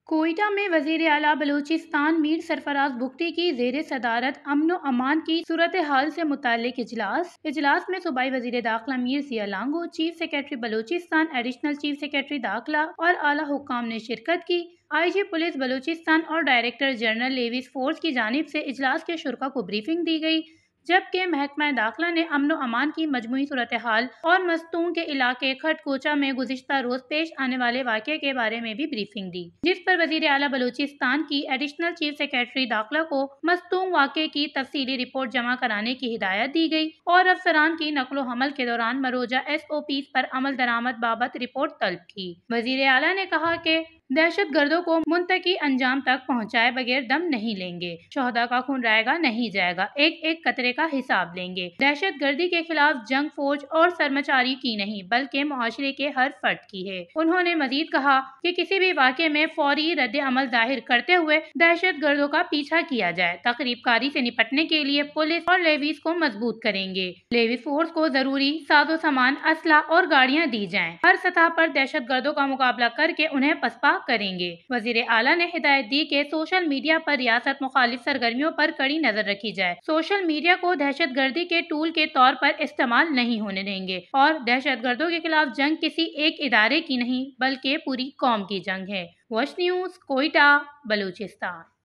کوئٹہ میں وزیر اعلیٰ بلوچستان میر سرفراز بگٹی کی زیر صدارت امن و امان کی صورتحال سے متعلق اجلاس میں صوبائی وزیر داخلہ Mir Zia Langove, chief secretary Balochistan, additional chief secretary داخلہ اور اعلیٰ حکام نے شرکت کی۔ آئی جی پولیس بلوچستان اور ڈائریکٹر جنرل لیویز فورس کی جانب سے اجلاس کے شرکاء کو بریفنگ دی گئی، جبکہ محکمہ داخلہ نے امن و امان کی مجموعی صورتحال اور مستونگ کے علاقے کھٹ کوچہ میں گزشتہ روز پیش آنے والے واقعے کے بارے میں بھی بریفنگ دی، جس پر وزیر اعلیٰ بلوچستان کی ایڈیشنل چیف سیکریٹری داخلہ کو مستونگ واقعے کی تفصیلی رپورٹ جمع کرانے کی ہدایت دی گئی اور افسران کی نقل و حمل کے دوران مروجہ SOPs پر عمل درآمد بابت رپورٹ طلب کی۔ وزیر اعلیٰ نے کہا کہ دہشت گردوں کو منطقی انجام تک پہنچائے بغیر دم نہیں لیں گے، شہداء کا خون رائے گا نہیں جائے گا، ایک ایک قطرے کا حساب لیں گے۔ دہشت گردی کے خلاف جنگ فوج اور سرمچاری کی نہیں بلکہ معاشرے کے ہر فرد کی ہے۔ انہوں نے مزید کہا کہ کسی بھی واقعے میں فوری رد عمل ظاہر کرتے ہوئے دہشت گردوں کا پیچھا کیا جائے۔ تخریب کاری سے نپٹنے کے لیے پولیس اور لیویز کو مضبوط کریں گے۔ لیویز فورس کو ضروری ساز و سامان، اسلحہ اور گاڑیاں دی جائیں۔ ہر سطح پر دہشت گردوں کا مقابلہ کر کے انہیں پسپا کریں گے۔ وزیر اعلیٰ نے ہدایت دی کہ سوشل میڈیا پر ریاست مخالف سرگرمیوں پر کڑی نظر رکھی جائے، سوشل میڈیا کو دہشت گردی کے ٹول کے طور پر استعمال نہیں ہونے دیں گے اور دہشت گردوں کے خلاف جنگ کسی ایک ادارے کی نہیں بلکہ پوری قوم کی جنگ ہے۔ Watch news, Quetta, Balochistan.